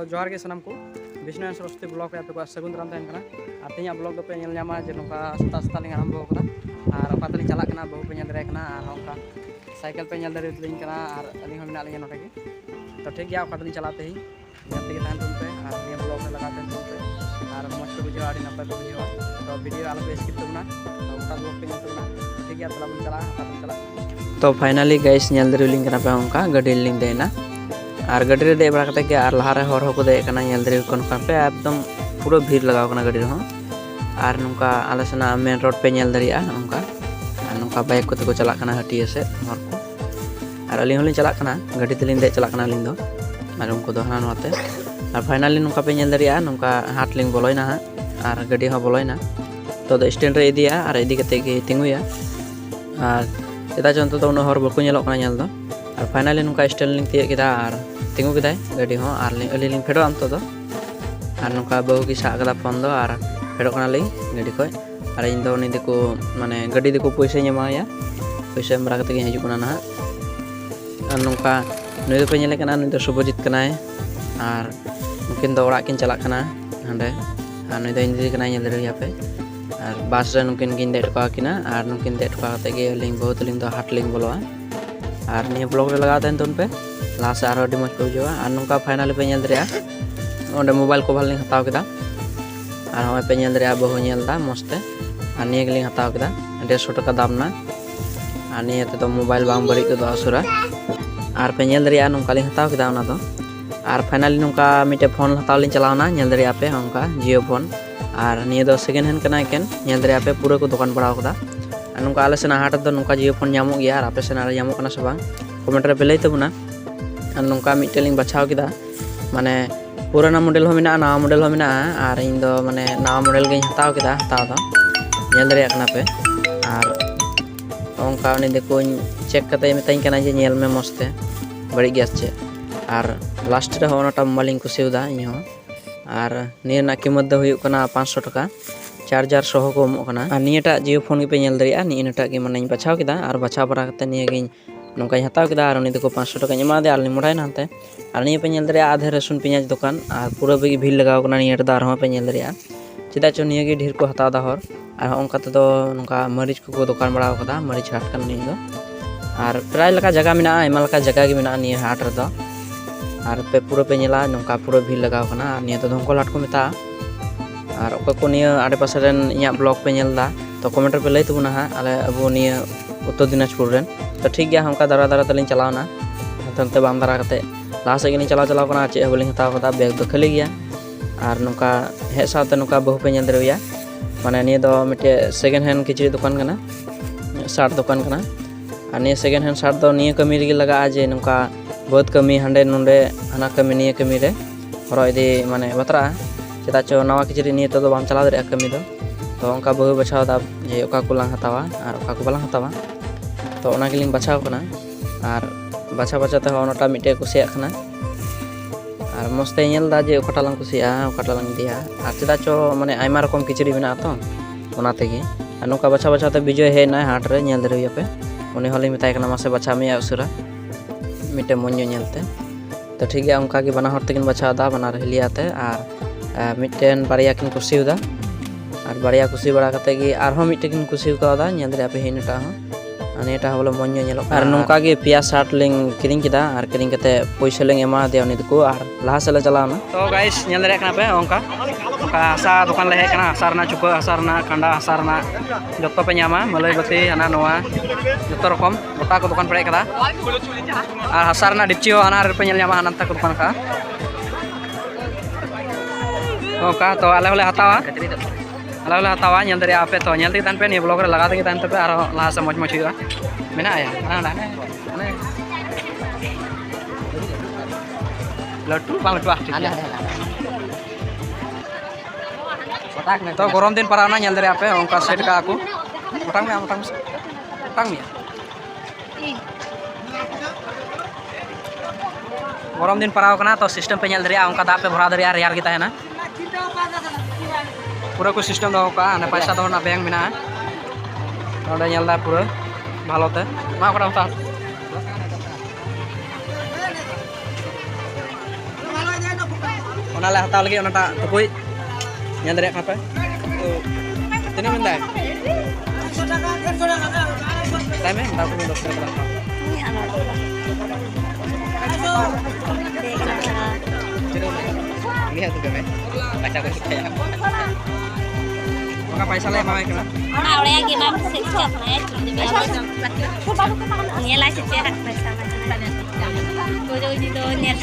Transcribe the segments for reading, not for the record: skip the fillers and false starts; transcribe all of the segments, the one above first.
जोहार के सनम को विष्णु सरस्वती ब्लॉग पे आपको सगुन दाराम तहन कना और तीन ब्लॉग दो पे नेल ᱧᱟᱢᱟ जे नोका सता सता लिंग आरंभ कदा और ओका तलिंग चला कना बहु पे नेल दरे कना और ओका साइकिल पे नेल दरे लिंग कना और अलिंग हम नालिंग नोटे के तो ठीक गया ओका तलिंग चलाते ही नेल के तहन तुम पे और ये ब्लॉग में लगाते हैं तुम पे और मस्त को बुझा आड़ी नपय को बुझा तो वीडियो आलो पे स्किप करना तो ओका ब्लॉग पे नेल करना ठीक गया तला बन चला तो फाइनली गाइस नेल दरे लिंग कना पे ओका गाड़ी लिंग देना और गाड़ी रे दे बड़ा कते के और लहारे हर हो को दे कना नेल दरे कोन पे एकदम पूरा भीड़ लगाव कना गाड़ी रे और नुका आले सेना मेन रोड पे नेल दरिया नुका नुका बाइक को तो चला कना हटिया से हर को और अली होली चला कना गाड़ी तलिंग दे चला कना लिंग दो और उनको दो हाना नोते और फाइनली नुका पे नेल दरिया नुका हाट लिंग बोलोइना और गाड़ी हो बोलोइना तो स्टैंड रे इदिया और इदी कते के तिंगुया और चेदा चंत तो उन हर बको नेलो कना नेल दो और फाइनली नुका स्टैंड लिंग तिय केदा और तिंगु केदाय गाड़ी हो और अली लिंग फेडो अंत दो और नुका बहु की सा कदा फोन दो और फेडो कना लिंग गाड़ी को और इन दो नि दिको माने गाड़ी दिको पैसा ᱧᱟᱢᱟᱭᱟ पैसा मरा कते के हिजु कना ना और नुका नुई दो पे नेले कना नुई दो शुभजीत कनाय और नुकिन दो ओड़ा किन चला कना हंडे और नुई दो इंदी कनाय नेल दरिया पे और बस रे नुकिन किन दे टका किना और नुकिन दे टका कते के लिंग बहुत लिंग दो हाट लिंग बोलोआ और निया ब्लॉग रे लगा देन तुम पे लास्ट आरो अडी मज पे बुझवा और नुका फाइनली पे नेल दरिया ओंडे मोबाइल कवर लिंग हताव केदा और हम पे नेल दरिया बहु नेलदा मस्ते और निया गेलिंग हताव केदा 150 टका दाम ना और निया ते तो मोबाइल बांग बड़ी के दो असुरा और पे नेल दरिया नुका लिंग हताव केदा ओना दो और फाइनली नुका मिटे फोन हताव लिंग चलावना नेल दरिया पे हमका जियो फोन और निया दो सेकेंड हैंड कना केन नेल दरिया पे पूरा को दुकान बड़ाव केदा और नुका आले सेना हाट दो नुका जियो फोन ᱧᱟᱢᱚᱜ गया और आपे सेना रे ᱧᱟᱢᱚᱜ कना से बांग कमेंट रे पे लई तबुना और नुका मिटे लिंग बचाव केदा माने पुराना मॉडल हो मिना नवा मॉडल हो मिना और इन दो माने नवा मॉडल गे हताव केदा हताव दो नेल दरिया कना पे और ओंका उनी देखो चेक कते मिताई कना जे नेल में मस्ते बड़ी गैस चे और लास्ट रे होनाटा मोबाइल कुसिउदा इन हो और निया ना कीमत दो हुयु कना 500 टका चार्जर सह को एमो कना और नियाटा जियो फोन के पे नेल दरिया नियाटा के माने बचाव केदा और बचाव बरा कते निया गे नौका हताव केदा और उनी देखो 500 टका एमा दे और मोड़ाई नाते और निया पे नेल दरिया आधे रसुन पियाज दुकान और पूरा बेगी भीड़ लगाव कना निया दार हो पे नेल दरिया चेदा चो निया गे ढेर को हताव दा हर और ओंका तो नौका मरीच को दुकान बड़ा कदा मरीच हाट कन निया दो और प्राय लका जगह मिना एमा लका जगह गे मिना निया हाट रे दो और पे पूरा पे नेला नौका पूरा भीड़ लगाव कना और निया तो धोंकल हाट को मेता और ओका को निया आडे पासे रेन इया ब्लॉग पे नेलदा तो कमेंट पे लई तबुना हा आले अबो निया उत्तर दिनाजपुर रेन तो ठीक गया हमका दारा दारा तलिंग चलावना तंते बाम दारा कते लास्ट से चलाव चलाव कना चे हबलिंग हताव कदा बैग दो खाली गया और नुका हे साथे नुका बहु पे नेल दरिया माने निया दो मिटे सेकेंड हैंड किचरी दुकान कना शर्ट दुकान कना और निया सेकेंड हैंड शर्ट दो निया कमी रे लगा जे नुका बहुत कमी हंडे नुंडे हना कमी निया कमी रे हरो इदी माने बतरा चेदा चो नवा किचरी निया तो बाम चलाव दरे कमी दो तो उनका बहु बचाव दा जे ओका को लांग हतावा और ओका को बालांग हतावा तो ओना गेलिंग बचाव कना और बचा बचा ते ओनाटा मिटे कुसिया कना और मस्ते नेल दा जे ओकाटा लांग कुसिया ओकाटा लांग दिया और चेदा चो माने आयमा रकम किचरी मेना तो ओना तेगे और नोका बचा बचा ते विजय हे ना हाट रे नेल दरिया पे उनी होली मिताय कना मासे बचा में उसरा मिटे मोन्यो नेलते तो ठीक है उनका के बना हर तकिन बचा दा बना रहलियाते और मिटेन बारिया किन कुसिउदा और बारिया कुसी बड़ा कते गे आरो मिटे किन कुसिउ कादा नेल दरिया पे हेनटा हो अनेटा बोले मोन्यो नेलो और नोका गे पिया शर्ट लिंग किरिंग किदा और किरिंग कते पैसा लिंग एमा दे उनी दको और लाहा से ले चलावना तो गाइस नेल दरिया कना पे ओंका हसा दुकान ले हे कना हसा रना चुका हसा रना कंडा हसा रना जत्तो पे ᱧᱟᱢᱟ मलई बती हना नोआ जत्तो रकम गोटा को दुकान पड़े कदा और हसा रना डिपची हो हना रे पे नेल ᱧᱟᱢᱟ हनंता को दुकान का ओका तो आले होले हतावा अलग हतावा नेल दरिया पे तो नेल तन पे नि ब्लॉग रे लगा देंगे तन पे और लाहा से मज मज हुआ मेना आया ना लट्टू पांग लट्टू तो गरम दिन पराना नेल दरिया पे उनका सेट का को मोटांग में गरम दिन पराव कना तो सिस्टम पे नेल दरिया उनका दा पे भरा दरिया रेयार गे ताहेना पूरा को सिस्टम दो का ना पैसा दो ना बैंक में ना पूरा भालो ते मा कड़ा होता ओना ले हताव लगे ओनाटा टुकुई ñel dari apa tini minta time minta aku minta berapa lihat tuh kan baca aku suka ya maka paisa le mama kena nah oleh lagi mam sedikit ya ini lah secara bersama uji doanya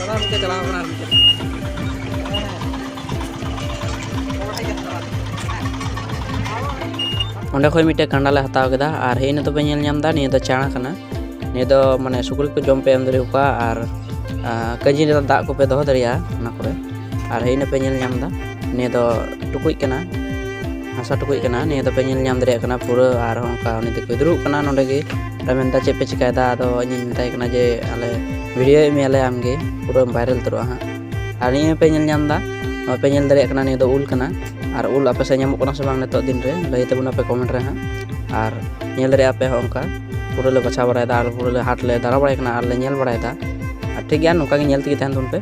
kalau kita jalan benar onde khoi mite kanda le hataw keda ar heina to be nyel nyam da ni do chana kana ni do mane sukri ko jom pe em dari uka ar kaji ni da ko pe doho daria na kore ar heina pe nyel nyam da ni do tukui kana asa tukui kana ni do pe nyel nyam daria kana pura ar onka ni de ko duru kana nonde ge ramen da chepe chikai da do ni mintai kana je ale video me ale amge pura viral turu ha ar ni pe nyel nyam da no pe nyel daria kana ni do ul kana ar ul apa saya nyamuk kena sebang netok din re lai tabun apa komen re ha ar nyel dari apa hongka pura le baca barai da ar pura le hat le dara barai kena ar le nyel barai da ar thik ya nongka ge nyel tigi tahan tun pe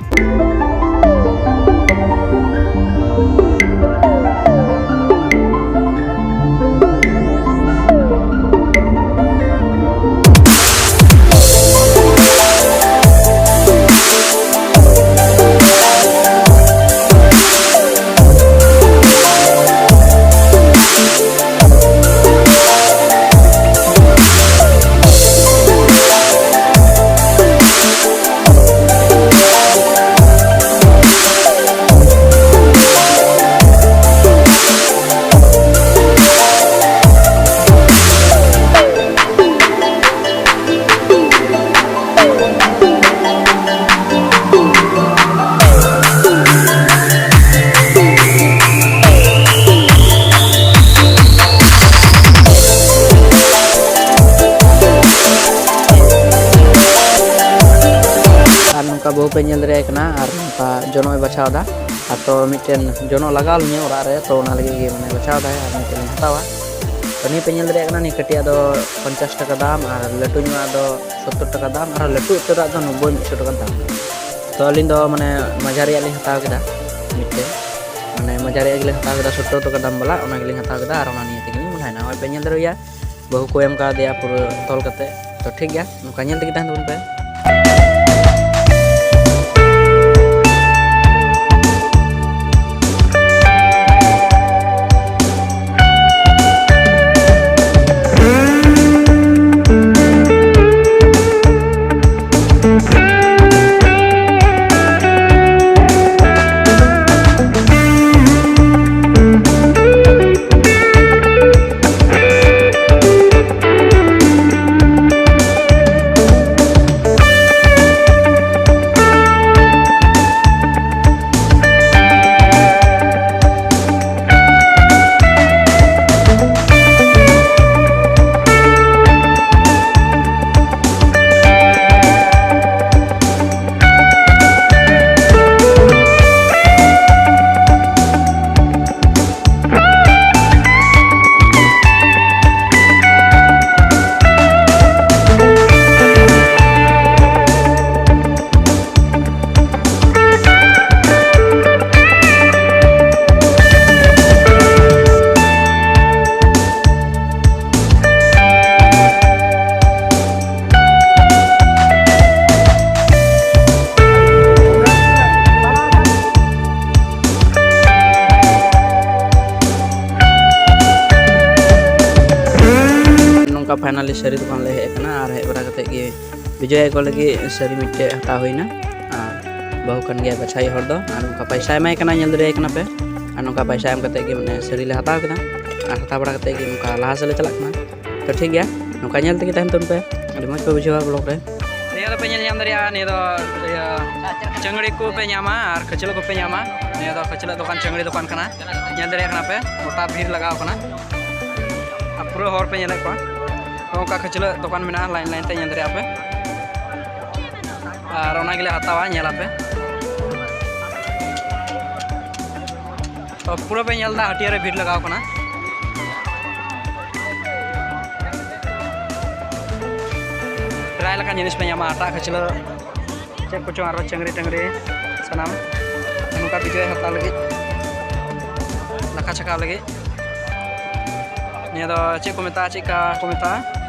बहु पे nyel dari kena ar pa jono bacaw da atau miten jono lagal nya ora re to na lagi ge mane bacaw da ar miten hatawa to ni pe nyel dari kena ni ketia do 50 taka dam ar latu nya do 70 taka dam ar latu tera do 90 taka dam to alin do mane majari ali hataw keda miten mane majari ali hataw keda 70 taka dam bala ona geli hataw keda ar ona ni tegini mulai na pe nyel dari ya bahu ko em ka dia pura tol kate to thik ya nuka nyel tegi tahan tun pe finally सारी दुकान ले हेकना और हे बरा कते गे विजय को लगी सारी मिटे हता होइना और बहु कन गया बछाई हर दो और उनका पैसा एमाय कना नेल दरे एकना पे और उनका पैसा एम कते गे माने सारी ले हता कना और हता बरा कते गे उनका लाहा से ले चला कना तो ठीक गया उनका नेल तके तहन तुन पे अभी मज पे बुझवा ब्लॉग रे ने तो पे नेल नाम दरिया ने तो चंगड़ी को पे न्यामा और खचलो को पे न्यामा ने तो खचलो दुकान चंगड़ी दुकान कना नेल दरिया कना पे मोटा भीड़ लगाव कना अब पूरा हर पे नेल को का खचल दुकान में लाइन लाइन ते नेल पे और ओना गिले हतावा नेला पे तो पूरा पे नेल दा हटिया रे भीड़ लगाव कना प्राय लेकान जिनिस पे ᱧᱟᱢᱟ ᱟᱴᱟ ᱠᱷᱟᱹᱪᱞᱟᱹ ᱪᱮᱫ ᱠᱚᱪᱚᱝ ᱟᱨᱚ ᱪᱟᱝᱜᱨᱤ ᱴᱟᱝᱜᱨᱤ ᱥᱟᱱᱟᱢ ᱱᱚᱝᱠᱟ ᱵᱤᱡᱚᱭ ᱦᱟᱛᱟᱣ ᱞᱟᱹᱜᱤᱫ ᱫᱟᱠᱟ ᱪᱷᱟᱠᱟᱣ ᱞᱟᱹᱜᱤᱫ ᱱᱤᱭᱟᱹ ᱫᱚ ᱪᱮᱫ ᱠᱚ ᱢᱮᱛᱟᱜᱼᱟ ᱪᱮᱫᱠᱟ ᱠᱚ ᱢᱮᱛᱟᱜᱼᱟ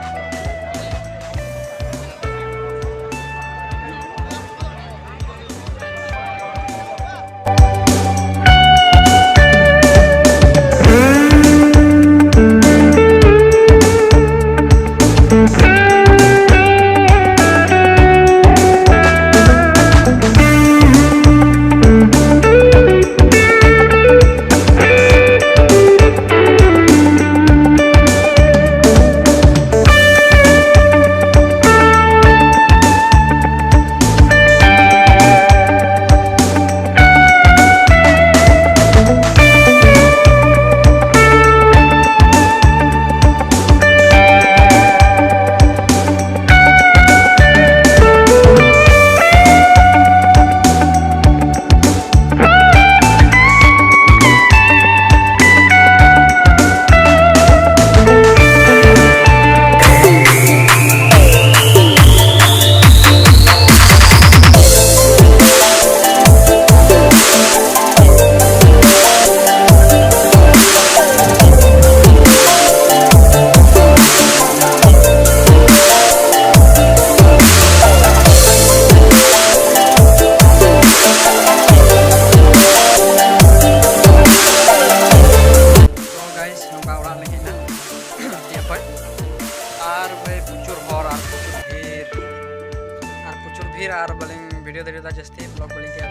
और बलिंग वीडियो दे जस्ती ब्लॉग बलिंग किया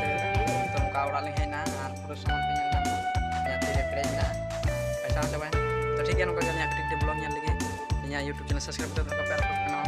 तो उनका उड़ा लिंग हेना और पूरा सामान पे ना याती रे प्रेज ना पैसा चाबाय तो ठीक है नुका जने एक्टिव ब्लॉग ᱧᱮᱞ लगे इया YouTube चैनल सब्सक्राइब कर दो पे